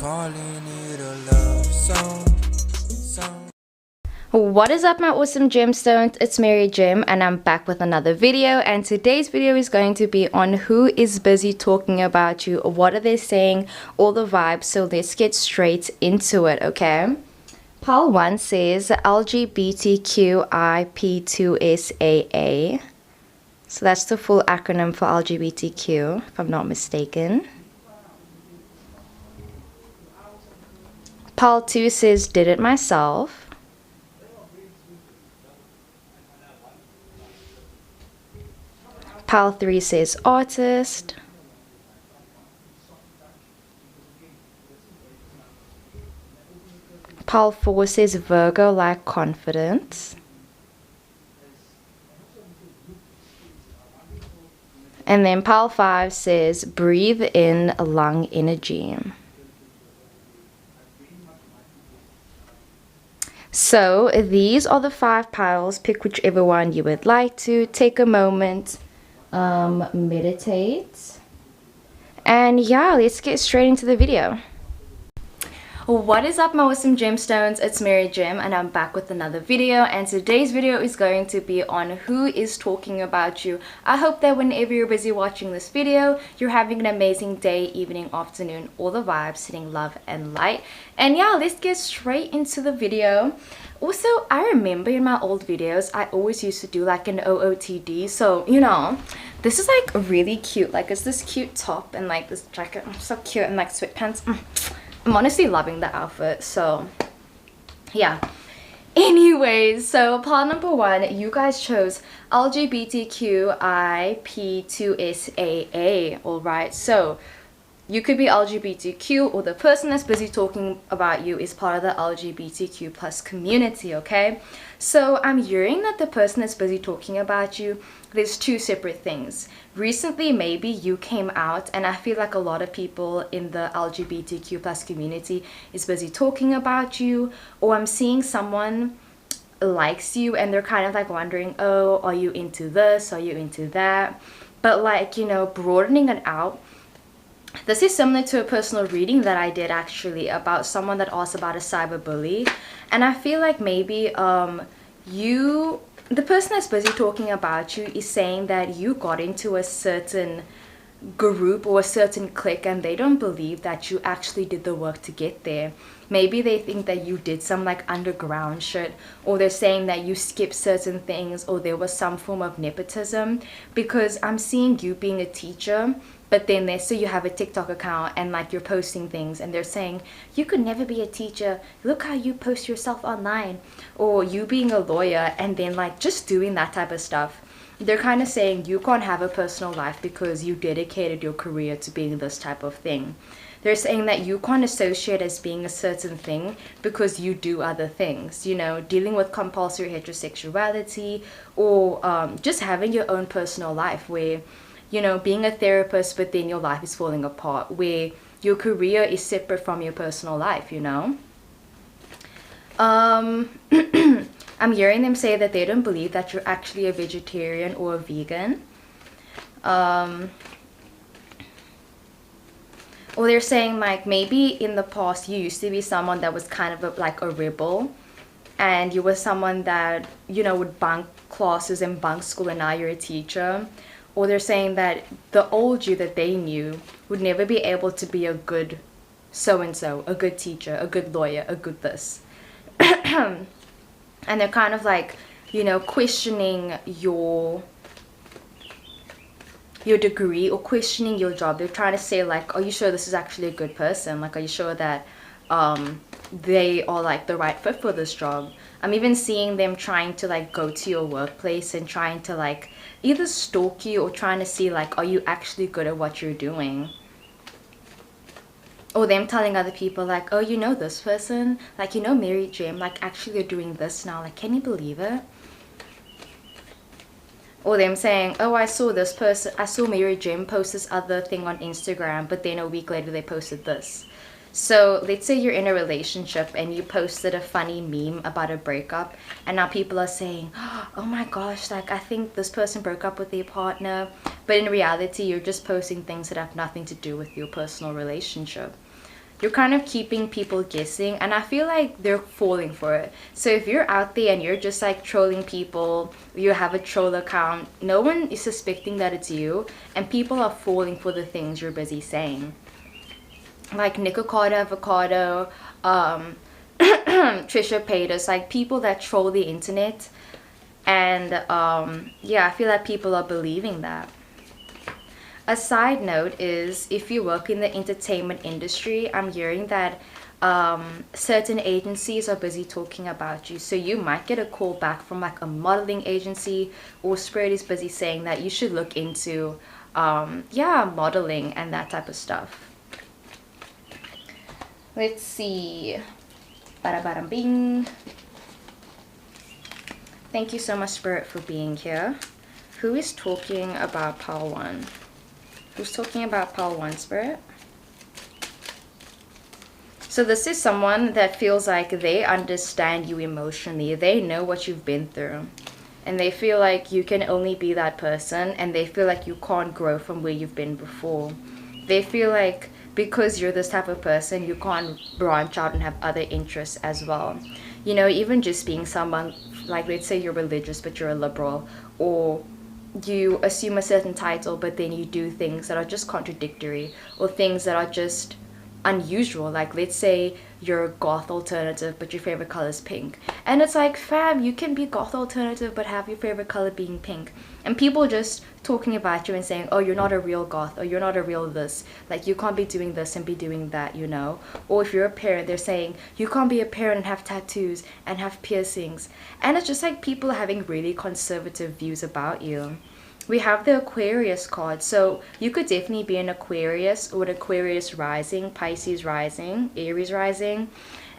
calling it a love song. What is up, my awesome gemstones? It's Mary Gem and I'm back with another video, and today's video is going to be on who is busy talking about you, what are they saying, all the vibes. So let's get straight into it, okay? Pile 1 says LGBTQIP2SAA. So that's the full acronym for LGBTQ, if I'm not mistaken. Pile 2 says did it myself. Pile 3 says artist. Pile 4 says Virgo like confidence. And then pile 5 says breathe in lung energy. So these are the 5 piles. Pick whichever one you would like to. Take a moment, meditate, and yeah, let's get straight into the video. What is up, my awesome gemstones? It's Mary Gem and I'm back with another video, and today's video is going to be on who is talking about you. I hope that whenever you're busy watching this video, you're having an amazing day, evening, afternoon, all the vibes, sending love and light. And yeah, let's get straight into the video. Also, I remember in my old videos I always used to do like an OOTD, so you know, this is like really cute. Like it's this cute top and like this jacket, so cute, and like sweatpants. I'm honestly loving the outfit, so yeah. Anyways, so pile number 1, you guys chose LGBTQIP2SAA. Alright, so you could be LGBTQ, or the person that's busy talking about you is part of the LGBTQ plus community, okay? So I'm hearing that the person that's busy talking about you, there's 2 separate things. Recently, maybe you came out, and I feel like a lot of people in the LGBTQ plus community is busy talking about you, or I'm seeing someone likes you and they're kind of like wondering, oh, are you into this, are you into that? But like, you know, broadening it out. This is similar to a personal reading that I did actually about someone that asked about a cyberbully, and I feel like maybe the person that's busy talking about you is saying that you got into a certain group or a certain clique and they don't believe that you actually did the work to get there. Maybe they think that you did some like underground shit, or they're saying that you skipped certain things, or there was some form of nepotism, because I'm seeing you being a teacher, but then they say you have a TikTok account and like you're posting things and they're saying you could never be a teacher, look how you post yourself online, or you being a lawyer and then like just doing that type of stuff. They're kind of saying you can't have a personal life because you dedicated your career to being this type of thing. They're saying that you can't associate as being a certain thing because you do other things, you know, dealing with compulsory heterosexuality, or just having your own personal life where, you know, being a therapist but then your life is falling apart, where your career is separate from your personal life, you know. I'm hearing them say that they don't believe that you're actually a vegetarian or a vegan. Or they're saying like maybe in the past you used to be someone that was kind of like a rebel, and you were someone that, you know, would bunk classes and bunk school, and now you're a teacher. Or they're saying that the old you that they knew would never be able to be a good so-and-so, a good teacher, a good lawyer, a good this. And they're kind of like, you know, questioning your degree or questioning your job. They're trying to say like, are you sure this is actually a good person? Like, are you sure that they are like the right fit for this job? I'm even seeing them trying to like go to your workplace and trying to like either stalk you or trying to see like, are you actually good at what you're doing? Or them telling other people like, oh, you know this person, like, you know Mary Gem, like actually you're doing this now, like can you believe it? Or them saying, oh, I saw this person, I saw Mary Gem post this other thing on Instagram, but then a week later they posted this. So let's say you're in a relationship and you posted a funny meme about a breakup, and now people are saying, oh my gosh, like I think this person broke up with their partner, but in reality you're just posting things that have nothing to do with your personal relationship. you're kind of keeping people guessing, and I feel like they're falling for it. So if you're out there and you're just like trolling people, you have a troll account, no one is suspecting that it's you, and people are falling for the things you're busy saying. Like Nicocado Avocado, Trisha Paytas, like people that troll the internet. And yeah, I feel like people are believing that. A side note is, if you work in the entertainment industry, I'm hearing that certain agencies are busy talking about you. So you might get a call back from like a modeling agency, or Spirit is busy saying that you should look into yeah, modeling and that type of stuff. Let's see. Bada bada bing. Thank you so much, Spirit, for being here. Who is talking about Pile 1? Who's talking about Pile 1, Spirit? So this is someone that feels like they understand you emotionally. They know what you've been through. And they feel like you can only be that person, and they feel like you can't grow from where you've been before. They feel like because you're this type of person, you can't branch out and have other interests as well. You know, even just being someone, like let's say you're religious but you're a liberal, or you assume a certain title but then you do things that are just contradictory, or things that are just unusual. Like let's say you're a goth alternative but your favorite color is pink, and it's like, fam, you can be goth alternative but have your favorite color being pink, and people just talking about you and saying, oh, you're not a real goth, or you're not a real this, like you can't be doing this and be doing that, you know. Or if you're a parent, they're saying you can't be a parent and have tattoos and have piercings, and it's just like people having really conservative views about you. We have the Aquarius card, so you could definitely be an Aquarius or an Aquarius rising, Pisces rising, Aries rising,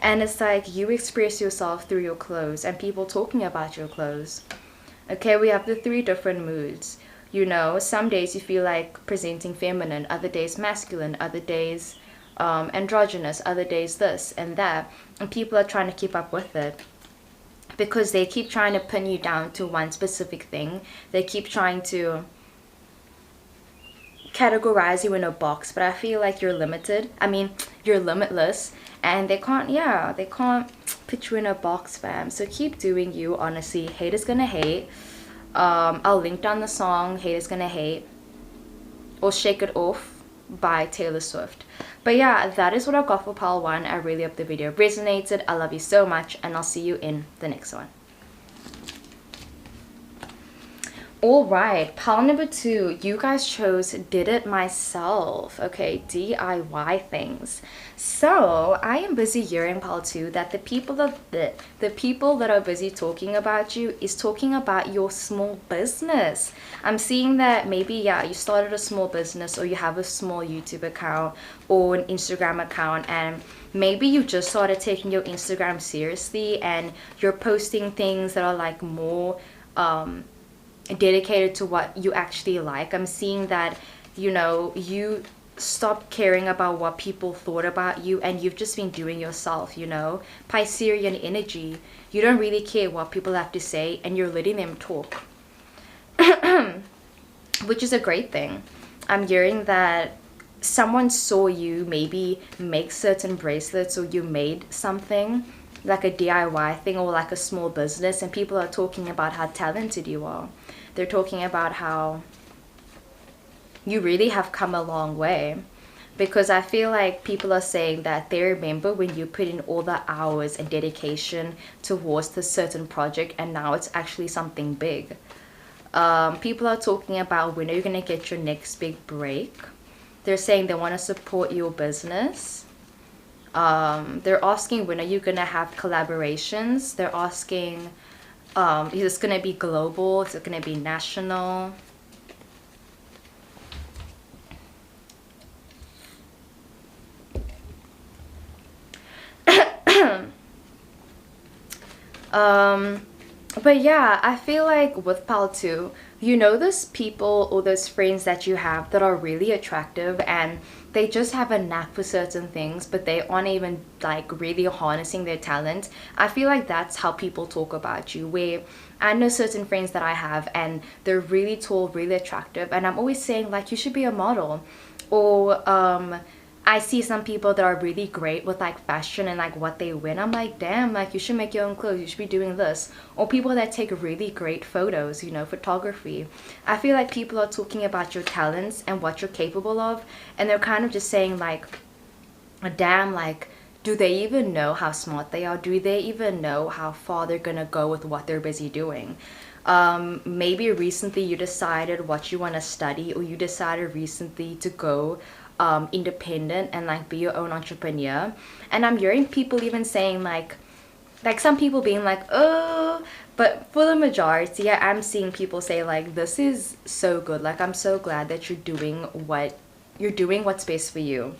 and it's like you express yourself through your clothes and people talking about your clothes. Okay, we have the 3 different moods. You know, some days you feel like presenting feminine, other days masculine, other days androgynous, other days this and that, and people are trying to keep up with it, because they keep trying to pin you down to one specific thing. They keep trying to categorize you in a box, but I feel like you're limited. I mean, you're limitless, and they can't put you in a box, fam. So keep doing you, honestly. Haters gonna hate. I'll link down the song Haters Gonna Hate, or Shake It Off by Taylor Swift. But yeah, that is what I got for Pile 1. I really hope the video resonated. I love you so much, and I'll see you in the next one. Alright, pile number 2, you guys chose Did It Myself, okay, DIY things. So, I am busy hearing pile 2 that the people that are busy talking about you is talking about your small business. I'm seeing that maybe, yeah, you started a small business, or you have a small YouTube account or an Instagram account, and maybe you just started taking your Instagram seriously and you're posting things that are like more dedicated to what you actually like. I'm seeing that, you know, you stopped caring about what people thought about you and you've just been doing yourself, you know. Piscean energy. You don't really care what people have to say and you're letting them talk. Which is a great thing. I'm hearing that someone saw you maybe make certain bracelets, or you made something like a DIY thing or like a small business, and people are talking about how talented you are. They're talking about how you really have come a long way, because I feel like people are saying that they remember when you put in all the hours and dedication towards this certain project, and now it's actually something big. People are talking about when are you going to get your next big break. They're saying they want to support your business. They're asking when are you going to have collaborations. They're asking, is this going to be global? Is it going to be national? But yeah, I feel like with pile 2, you know, those people or those friends that you have that are really attractive and they just have a knack for certain things, but they aren't even like really harnessing their talent. I feel like that's how people talk about you. Where I know certain friends that I have and they're really tall, really attractive, and I'm always saying like, you should be a model, or I see some people that are really great with like fashion and like what they wear. I'm like, damn, like you should make your own clothes. You should be doing this. Or people that take really great photos, you know, photography. I feel like people are talking about your talents and what you're capable of, and they're kind of just saying like, damn, like, do they even know how smart they are? Do they even know how far they're gonna go with what they're busy doing? Maybe recently you decided what you want to study, or you decided recently to go independent and like be your own entrepreneur. And I'm hearing people even saying like some people being like, oh, but for the majority, I'm seeing people say like, this is so good. Like, I'm so glad that you're doing what's best for you.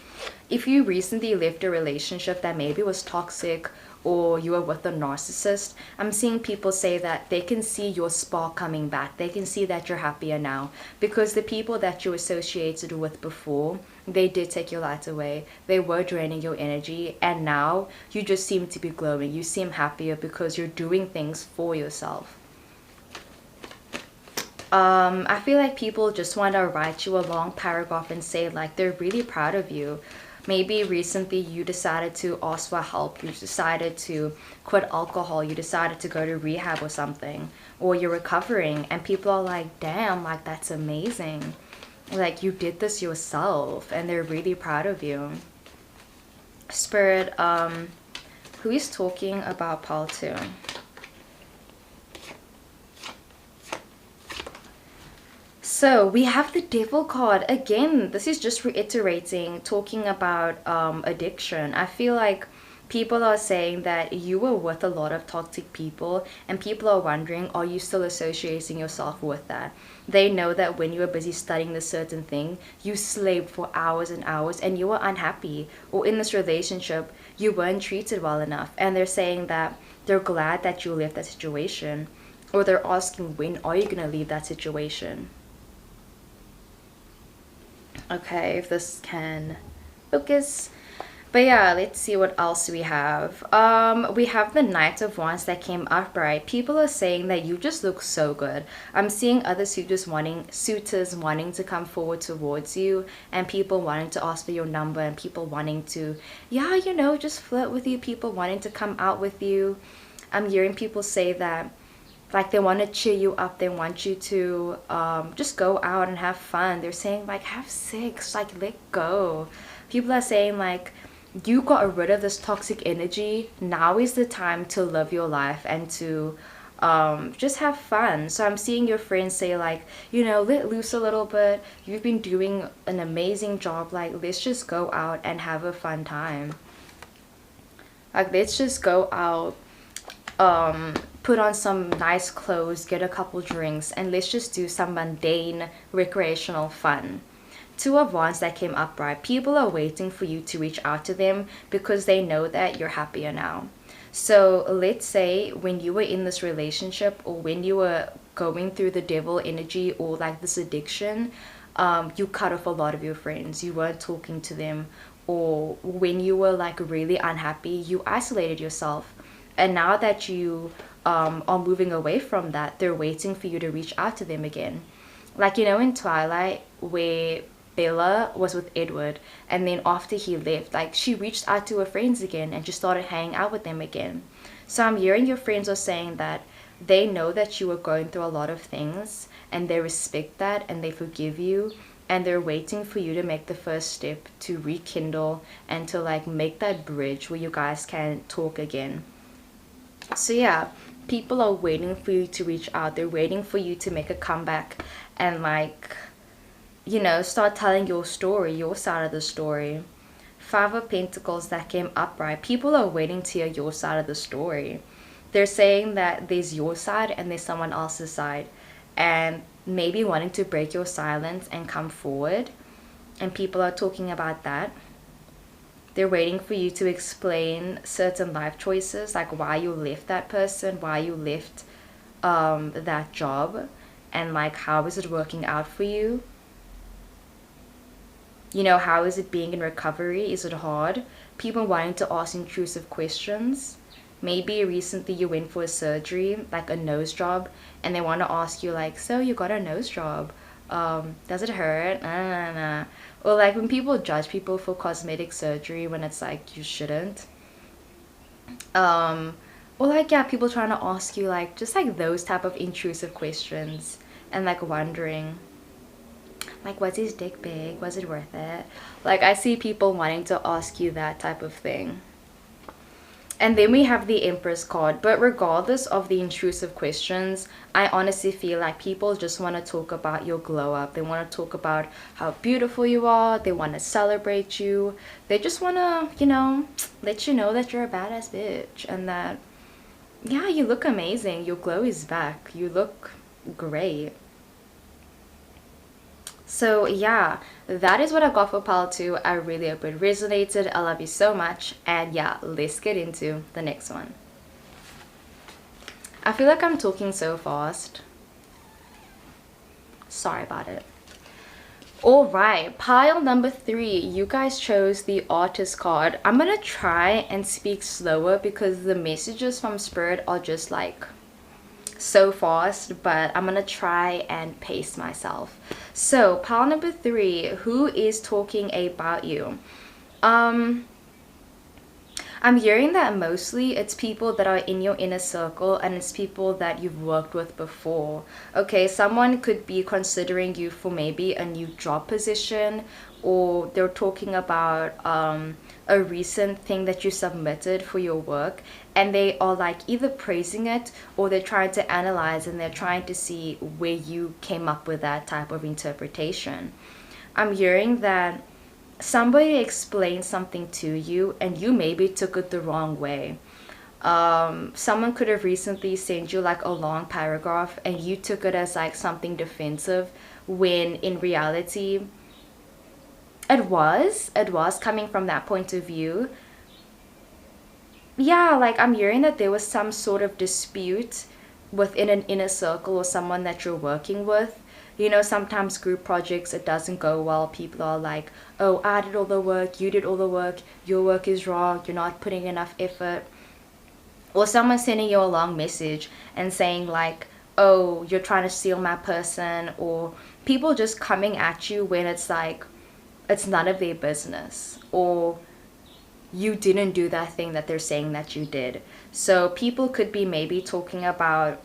If you recently left a relationship that maybe was toxic, or you were with a narcissist, I'm seeing people say that they can see your spark coming back. They can see that you're happier now, because the people that you associated with before, they did take your light away. They were draining your energy, and now you just seem to be glowing. You seem happier because you're doing things for yourself. I feel like people just want to write you a long paragraph and say like they're really proud of you. Maybe recently you decided to ask for help, you decided to quit alcohol, you decided to go to rehab or something, or you're recovering, and people are like, damn, like that's amazing. Like you did this yourself, and they're really proud of you. Spirit, who is talking about Paul too? So we have the devil card again. This is just reiterating, talking about addiction. I feel like people are saying that you were with a lot of toxic people, and people are wondering, are you still associating yourself with that? They know that when you were busy studying this certain thing, you slaved for hours and hours, and you were unhappy, or in this relationship you weren't treated well enough, and they're saying that they're glad that you left that situation, or they're asking, when are you going to leave that situation? Okay, if this can focus. But yeah, let's see what else we have. We have the Knight of Wands that came up, right? People are saying that you just look so good. I'm seeing other suitors wanting to come forward towards you, and people wanting to ask for your number, and people wanting to, yeah, you know, just flirt with you, people wanting to come out with you. I'm hearing people say that like they want to cheer you up, they want you to just go out and have fun. They're saying like have sex, like let go. People are saying like you got rid of this toxic energy, now is the time to live your life and to just have fun. So I'm seeing your friends say like, you know, let loose a little bit, you've been doing an amazing job, like let's just go out and have a fun time. Like let's just go out, put on some nice clothes, get a couple drinks, and let's just do some mundane recreational fun. Two of Wands that came upright. People are waiting for you to reach out to them because they know that you're happier now. So let's say when you were in this relationship, or when you were going through the devil energy or like this addiction, you cut off a lot of your friends. You weren't talking to them. Or when you were like really unhappy, you isolated yourself. And now that you are moving away from that, they're waiting for you to reach out to them again. Like, you know, in Twilight, where Bella was with Edward, and then after he left, like she reached out to her friends again and just started hanging out with them again. So I'm hearing your friends are saying that they know that you were going through a lot of things, and they respect that and they forgive you, and they're waiting for you to make the first step to rekindle and to like make that bridge where you guys can talk again. So yeah, people are waiting for you to reach out. They're waiting for you to make a comeback and like, you know, start telling your story, your side of the story. Five of Pentacles that came upright. People are waiting to hear your side of the story. They're saying that there's your side and there's someone else's side, and maybe wanting to break your silence and come forward. And people are talking about that. They're waiting for you to explain certain life choices, like why you left that person, why you left that job, and like how is it working out for you. You know, how is it being in recovery? Is it hard? People wanting to ask intrusive questions. Maybe recently you went for a surgery, like a nose job, and they want to ask you like, so you got a nose job. Does it hurt? Nah. Or like when people judge people for cosmetic surgery when it's like you shouldn't. Or like, yeah, people trying to ask you like just like those type of intrusive questions, and like wondering like, was his dick big? Was it worth it? Like, I see people wanting to ask you that type of thing. And then we have the Empress card. But regardless of the intrusive questions, I honestly feel like people just want to talk about your glow up. They want to talk about how beautiful you are. They want to celebrate you. They just want to, let you know that you're a badass bitch. And that, yeah, you look amazing. Your glow is back. You look great. So yeah, that is what I got for pile 2. I really hope it resonated. I love you so much. And yeah, let's get into the next one. I feel like I'm talking so fast. Sorry about it. Alright, pile number 3. You guys chose the Artist card. I'm gonna try and speak slower because the messages from Spirit are just like so fast, but I'm gonna try and pace myself. So pile number 3, who is talking about you? I'm hearing that mostly it's people that are in your inner circle, and it's people that you've worked with before. Okay, someone could be considering you for maybe a new job position, or they're talking about a recent thing that you submitted for your work, and they are like either praising it or they're trying to analyze, and they're trying to see where you came up with that type of interpretation. I'm hearing that somebody explained something to you and you maybe took it the wrong way. Someone could have recently sent you like a long paragraph and you took it as like something defensive, when in reality it was coming from that point of view. Yeah, like I'm hearing that there was some sort of dispute within an inner circle or someone that you're working with. Sometimes group projects, it doesn't go well. People are like, oh, I did all the work, you did all the work, your work is wrong, you're not putting enough effort. Or someone sending you a long message and saying like, oh, you're trying to steal my person. Or people just coming at you when it's like, it's none of their business. Or you didn't do that thing that they're saying that you did. So people could be maybe talking about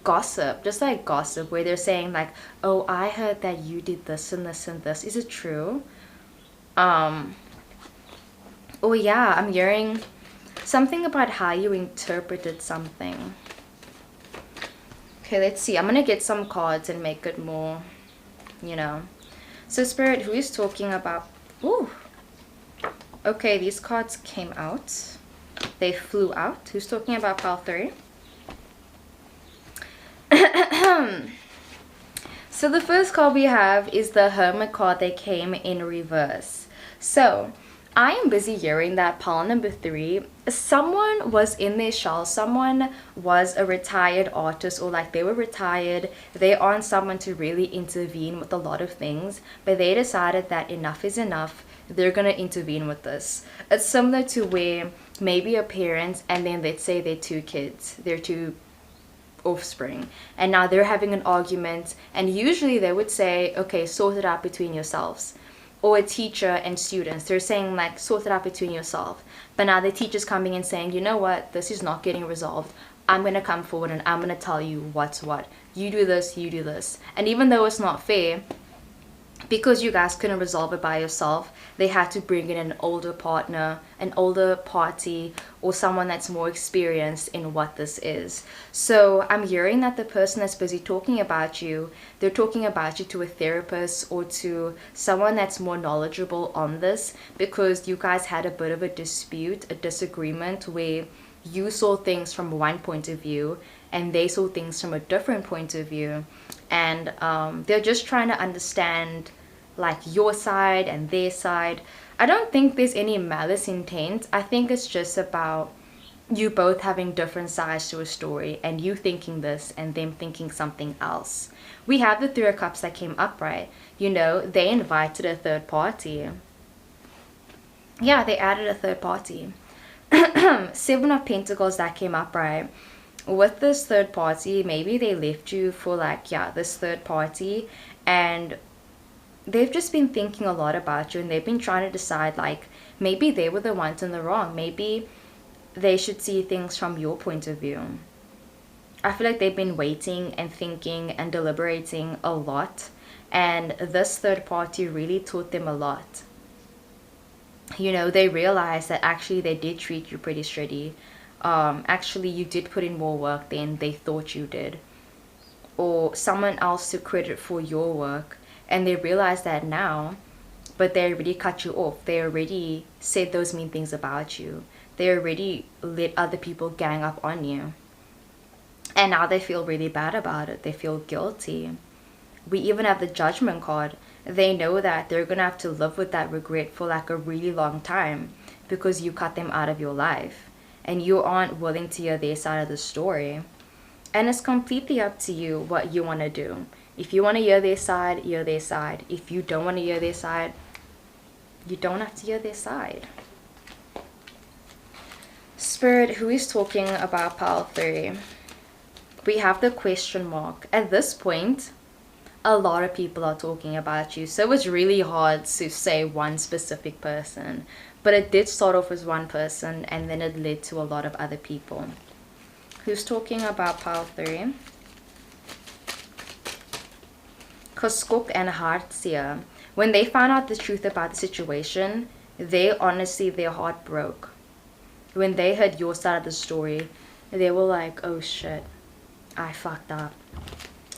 gossip, just like gossip, where they're saying like, oh, I heard that you did this and this and this, is it true? Oh yeah, I'm hearing something about how you interpreted something. Okay, let's see. I'm gonna get some cards and make it more, so Spirit, who is talking about? Ooh, okay, these cards came out, they flew out. Who's talking about pile 3? So the first card we have is the Hermit card. They came in reverse. So I am busy hearing that pile number 3, someone was in their shell. Someone was a retired artist, or like they were retired. They aren't someone to really intervene with a lot of things, but they decided that enough is enough. They're going to intervene with this. It's similar to where maybe a parent, and then let's say they're 2 kids, they're 2 offspring, and now they're having an argument, and usually they would say, okay, sort it out between yourselves. Or a teacher and students, they're saying like, sort it out between yourself. But now the teacher's coming and saying, you know what, this is not getting resolved. I'm going to come forward and I'm going to tell you what's what. You do this, you do this. And even though it's not fair, because you guys couldn't resolve it by yourself, they had to bring in an older partner, an older party, or someone that's more experienced in what this is. So I'm hearing that the person that's busy talking about you, they're talking about you to a therapist or to someone that's more knowledgeable on this, because you guys had a bit of a dispute, a disagreement, where you saw things from one point of view and they saw things from a different point of view. And they're just trying to understand like your side and their side. I don't think there's any malice intent. I think it's just about you both having different sides to a story, and you thinking this and them thinking something else. We have the 3 of Cups that came up, right? They invited a third party. Yeah, they added a third party. 7 of Pentacles that came up, right? With this third party, maybe they left you for like, yeah, this third party, and they've just been thinking a lot about you, and they've been trying to decide, like, maybe they were the ones in the wrong. Maybe they should see things from your point of view. I feel like they've been waiting and thinking and deliberating a lot, and this third party really taught them a lot. You know, they realized that actually they did treat you pretty shitty. Actually, you did put in more work than they thought you did. Or someone else took credit for your work, and they realize that now, but they already cut you off. They already said those mean things about you. They already let other people gang up on you. And now they feel really bad about it. They feel guilty. We even have the judgment card. They know that they're going to have to live with that regret for like a really long time because you cut them out of your life and you aren't willing to hear their side of the story. And it's completely up to you what you want to do. If you want to hear their side, hear their side. If you don't want to hear their side, you don't have to hear their side. Spirit, who is talking about pile 3? We have the question mark. At this point, a lot of people are talking about you, so it's really hard to say one specific person, but it did start off as one person and then it led to a lot of other people. Who's talking about pile 3? Koskok and Hartsia. When they found out the truth about the situation, their heart broke. When they heard your side of the story, they were like, oh shit, I fucked up.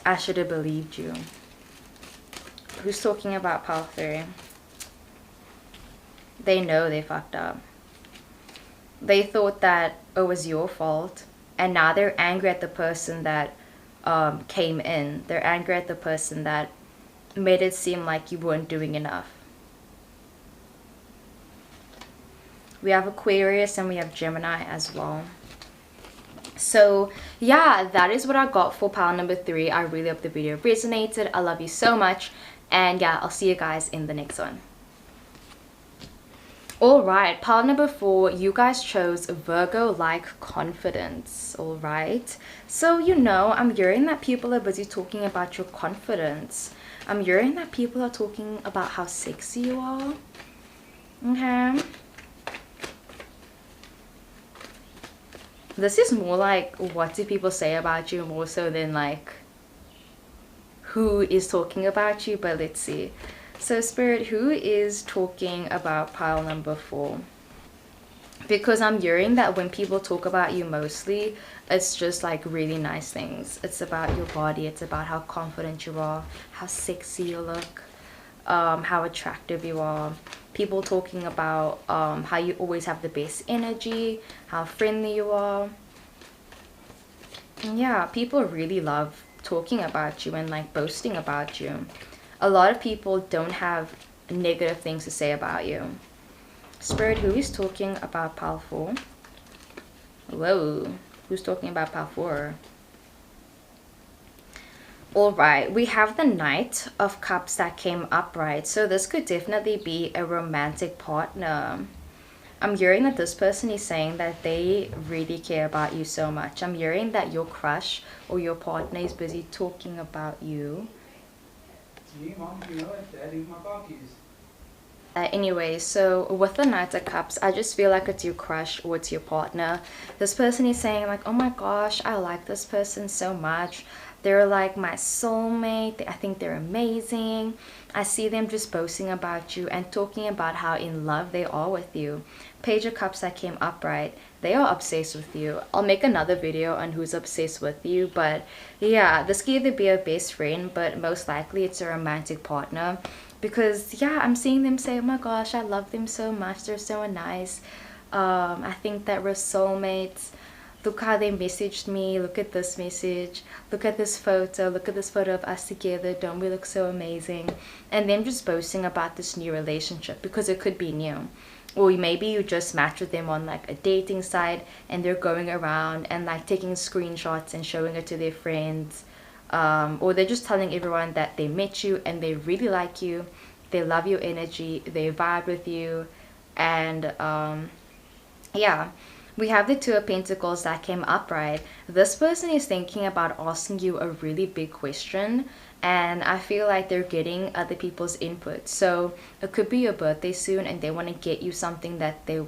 I should have believed you. Who's talking about pile 3? They know they fucked up. They thought that it was your fault, and now they're angry at the person that came in. They're angry at the person that made it seem like you weren't doing enough. We have Aquarius and we have Gemini as well. So yeah, that is what I got for pile number 3. I really hope the video resonated. I love you so much, and yeah, I'll see you guys in the next one. Alright, pile number 4, you guys chose Virgo-like confidence. Alright, so you know, I'm hearing that people are busy talking about your confidence. I'm hearing that people are talking about how sexy you are. Okay. This is more like, what do people say about you, more so than like who is talking about you. But let's see. So Spirit, who is talking about pile number 4? Because I'm hearing that when people talk about you, mostly it's just like really nice things. It's about your body. It's about how confident you are, how sexy you look, how attractive you are. People talking about how you always have the best energy, how friendly you are. And yeah, people really love talking about you and like boasting about you. A lot of people don't have negative things to say about you. Spirit, who is talking about pile 4? Whoa, who's talking about pile 4? Alright, we have the Knight of Cups that came upright. So this could definitely be a romantic partner. I'm hearing that this person is saying that they really care about you so much. I'm hearing that your crush or your partner is busy talking about you. Anyway, so with the Knight of Cups, I just feel like it's your crush or it's your partner. This person is saying like, oh my gosh, I like this person so much. They're like my soulmate. I think they're amazing. I see them just boasting about you and talking about how in love they are with you. Page of Cups that came upright. They are obsessed with you. I'll make another video on who's obsessed with you. But yeah, this could either be a best friend, but most likely it's a romantic partner. Because yeah, I'm seeing them say, oh my gosh, I love them so much. They're so nice. I think that we're soulmates. Look how they messaged me. Look at this message. Look at this photo. Look at this photo of us together. Don't we look so amazing? And them just boasting about this new relationship because it could be new. Or maybe you just match with them on like a dating site and they're going around and like taking screenshots and showing it to their friends. Or they're just telling everyone that they met you and they really like you. They love your energy. They vibe with you. And yeah. We have the Two of Pentacles that came upright. This person is thinking about asking you a really big question, and I feel like they're getting other people's input. So it could be your birthday soon and they want to get you something that they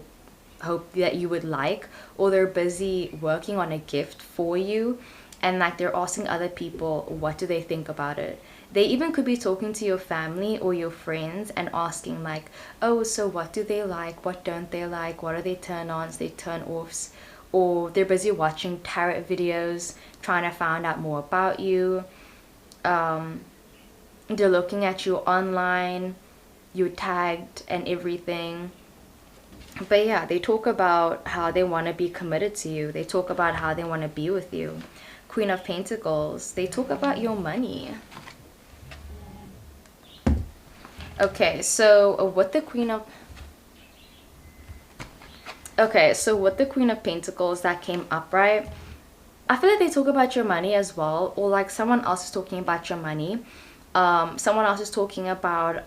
hope that you would like, or they're busy working on a gift for you, and like they're asking other people what do they think about it. They even could be talking to your family or your friends and asking like, oh, so what do they like, what don't they like, what are their turn-ons, their turn-offs, or they're busy watching tarot videos trying to find out more about you. They're looking at you online, you're tagged and everything. But yeah, they talk about how they want to be committed to you. They talk about how they want to be with you. Queen of Pentacles, they talk about your money. Okay, so with the Queen of Pentacles that came up, right? I feel like they talk about your money as well, or like someone else is talking about your money. Someone else is talking about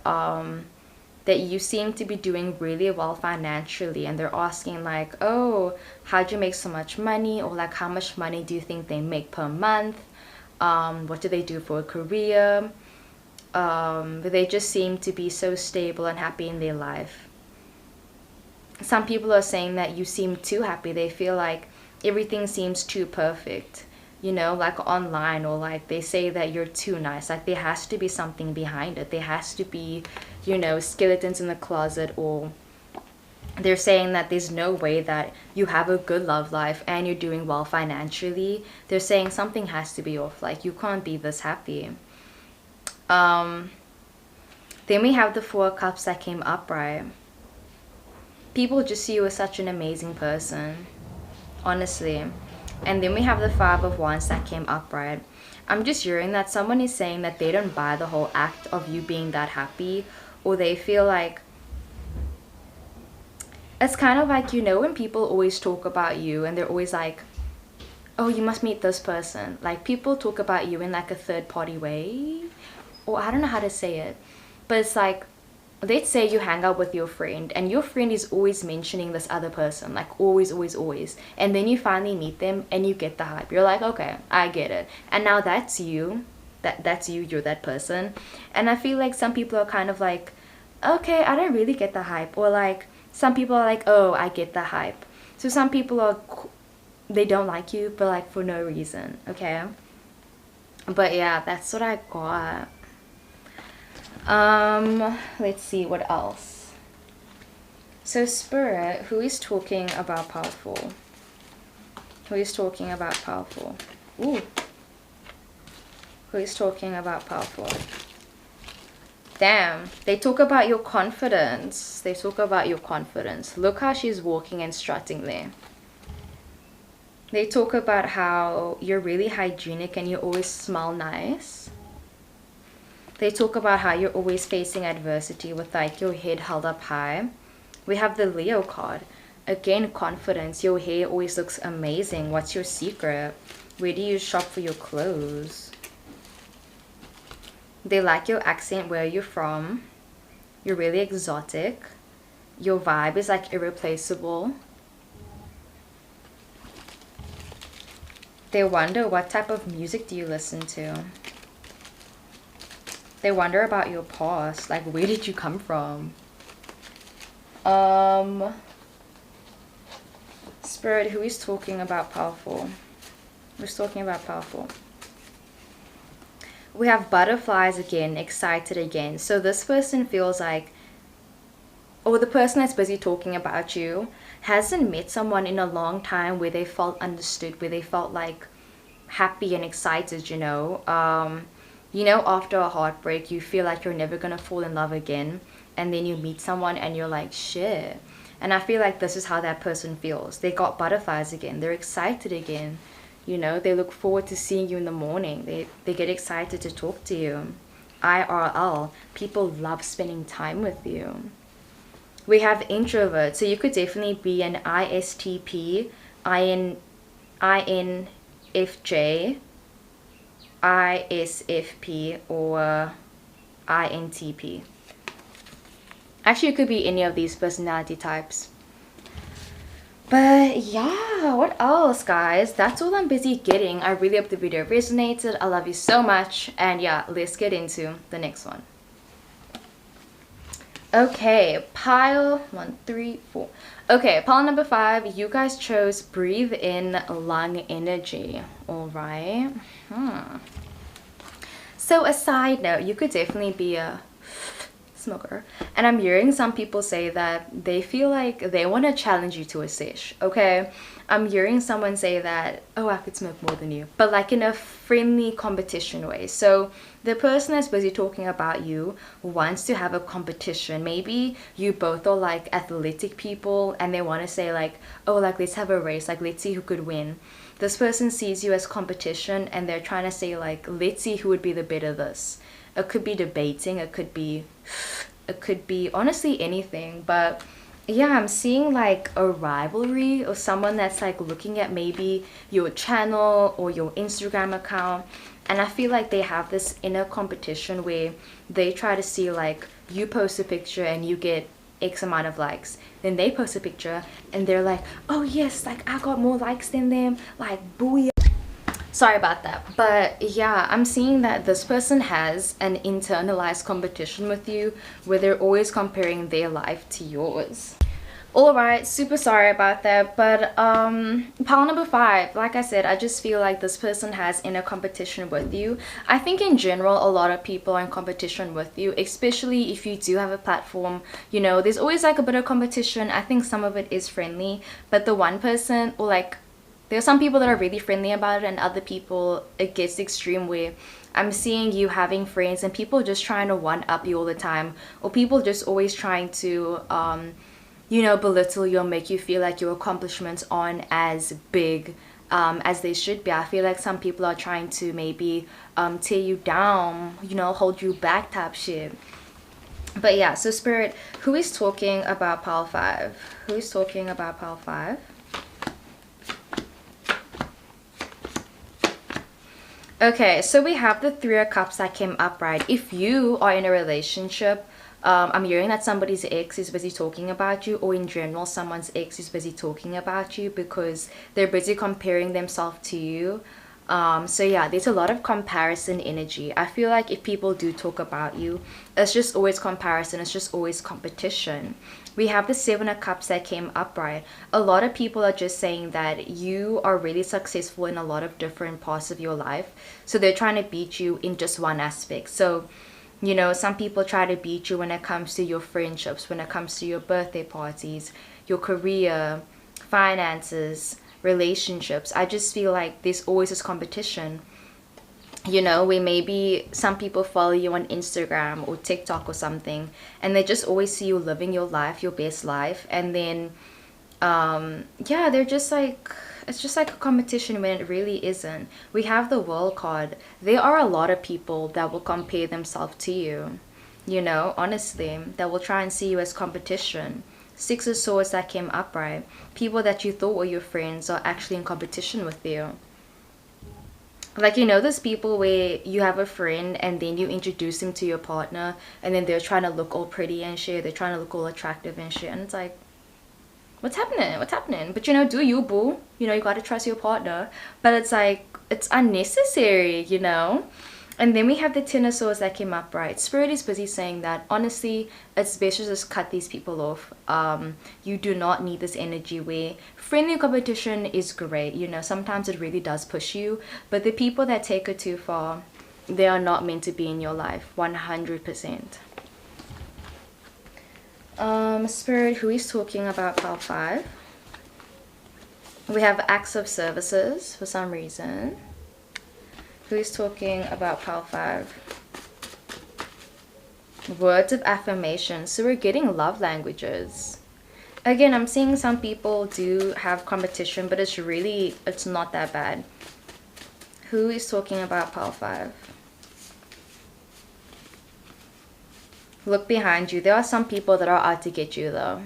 that you seem to be doing really well financially, and they're asking like, oh, how'd you make so much money, or like how much money do you think they make per month, what do they do for a career. But they just seem to be so stable and happy in their life. Some people are saying that you seem too happy. They feel like everything seems too perfect, you know, like online, or like they say that you're too nice. Like there has to be something behind it. There has to be, you know, skeletons in the closet, or they're saying that there's no way that you have a good love life and you're doing well financially. They're saying something has to be off. Like you can't be this happy. Then we have the Four of Cups that came up, right? People just see you as such an amazing person, honestly. And then we have the Five of Wands that came up, right? I'm just hearing that someone is saying that they don't buy the whole act of you being that happy, or they feel like it's kind of like, you know, when people always talk about you and they're always like, oh, you must meet this person. Like people talk about you in like a third party way, or I don't know how to say it, but it's like, let's say you hang out with your friend and your friend is always mentioning this other person, like always, and then you finally meet them and you get the hype. You're like, okay, I get it, and now that's you. That's you, you're that person. And I feel like some people are kind of like, okay, I don't really get the hype, or like some people are like, oh, I get the hype. So some people are, they don't like you, but like for no reason, okay? But yeah, that's what I got. Let's see what else. So Spirit, who is talking about powerful? Who is talking about powerful? Ooh. Who is talking about powerful? Damn, they talk about your confidence. They talk about your confidence. Look how she's walking and strutting there. They talk about how you're really hygienic and you always smell nice. They talk about how you're always facing adversity with like your head held up high. We have the Leo card. Again, confidence. Your hair always looks amazing. What's your secret? Where do you shop for your clothes? They like your accent, where you're from. You're really exotic. Your vibe is like irreplaceable. They wonder, what type of music do you listen to? They wonder about your past, like where did you come from? Spirit, who is talking about powerful? Who's talking about powerful? We have butterflies again, excited again. So this person feels like, or the person that's busy talking about you hasn't met someone in a long time where they felt understood, where they felt like happy and excited, you know. You know, after a heartbreak, you feel like you're never gonna fall in love again, and then you meet someone and you're like, shit. And I feel like this is how that person feels. They got butterflies again. They're excited again. You know, they look forward to seeing you in the morning. They get excited to talk to you. IRL, people love spending time with you. We have introvert, so you could definitely be an ISTP, INFJ, ISFP, or INTP. Actually, it could be any of these personality types. But yeah, what else, guys? That's all I'm busy getting. I really hope the video resonated. I love you so much. And yeah, let's get into the next one. Okay, pile 1, 3, 4. Okay, pile number 5. You guys chose breathe in lung energy. All right. So a side note, you could definitely be a smoker, and I'm hearing some people say that they feel like they want to challenge you to a sesh. Okay, I'm hearing someone say that, oh, I could smoke more than you, but like in a friendly competition way. So the person that's busy talking about you wants to have a competition. Maybe you both are like athletic people and they want to say like, oh, like let's have a race, like let's see who could win. This person sees you as competition and they're trying to say like, let's see who would be the better this. It could be debating, it could be honestly anything. But yeah, I'm seeing like a rivalry or someone that's like looking at maybe your channel or your Instagram account, and I feel like they have this inner competition where they try to see like you post a picture and you get X amount of likes, then they post a picture and they're like, oh yes, like I got more likes than them, like booyah. Sorry about that. But yeah, I'm seeing that this person has an internalized competition with you where they're always comparing their life to yours. Alright, super sorry about that. But pile number 5, like I said, I just feel like this person has inner competition with you. I think in general a lot of people are in competition with you, especially if you do have a platform. You know, there's always like a bit of competition. I think some of it is friendly, but the one person, or like there are some people that are really friendly about it, and other people it gets extreme where I'm seeing you having friends and people just trying to one up you all the time, or people just always trying to you know, belittle you or make you feel like your accomplishments aren't as big as they should be. I feel like some people are trying to maybe tear you down, you know, hold you back type shit. But yeah, so Spirit, who is talking about pile 5? Who is talking about pile 5? Okay, so we have the 3 of Cups that came up, right? If you are in a relationship, I'm hearing that somebody's ex is busy talking about you, or in general, someone's ex is busy talking about you because they're busy comparing themselves to you. So yeah, there's a lot of comparison energy. I feel like if people do talk about you, it's just always comparison, it's just always competition. We have the 7 of Cups that came upright. A lot of people are just saying that you are really successful in a lot of different parts of your life. So they're trying to beat you in just one aspect. So, you know, some people try to beat you when it comes to your friendships, when it comes to your birthday parties, your career, finances, relationships. I just feel like there's always this competition. You know, where maybe some people follow you on Instagram or TikTok or something, and they just always see you living your life, your best life, and then yeah, they're just like, it's just like a competition when it really isn't. We have the World card. There are a lot of people that will compare themselves to you, you know, honestly, that will try and see you as competition. 6 of Swords that came upright. People that you thought were your friends are actually in competition with you. Like, you know, those people where you have a friend and then you introduce him to your partner and then they're trying to look all pretty and shit, they're trying to look all attractive and shit, and it's like, what's happening, what's happening? But you know, do you, boo, you know, you gotta trust your partner. But it's like, it's unnecessary, you know. And then we have the 10 of Swords that came up, right? Spirit is busy saying that honestly, it's best to just cut these people off. You do not need this energy where friendly competition is great. You know, sometimes it really does push you, but the people that take it too far, they are not meant to be in your life, 100%. Spirit, who is talking about pile 5? We have acts of services for some reason. Who is talking about pile 5? Words of affirmation. So we're getting love languages. Again, I'm seeing some people do have competition, but it's not that bad. Who is talking about pile 5? Look behind you. There are some people that are out to get you though.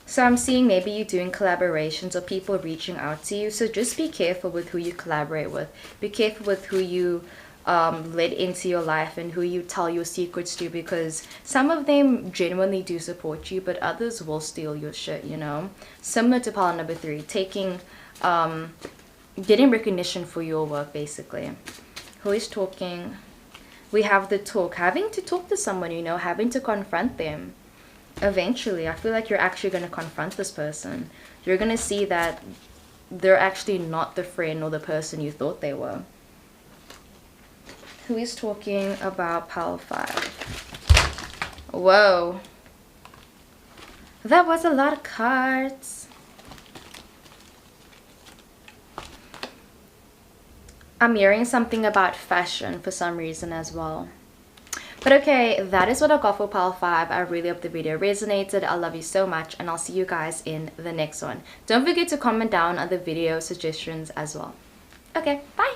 So I'm seeing maybe you doing collaborations or people reaching out to you. So just be careful with who you collaborate with. Be careful with who you let into your life and who you tell your secrets to, because some of them genuinely do support you, but others will steal your shit, you know. Similar to pile number 3, taking getting recognition for your work, basically. Who is talking? We have the talk, having to talk to someone, you know, having to confront them. Eventually, I feel like you're actually going to confront this person. You're going to see that they're actually not the friend or the person you thought they were. Who is talking about pile 5? Whoa. That was a lot of cards. I'm hearing something about fashion for some reason as well. But okay, that is what I got for pile 5. I really hope the video resonated. I love you so much, and I'll see you guys in the next one. Don't forget to comment down on the video suggestions as well. Okay, bye!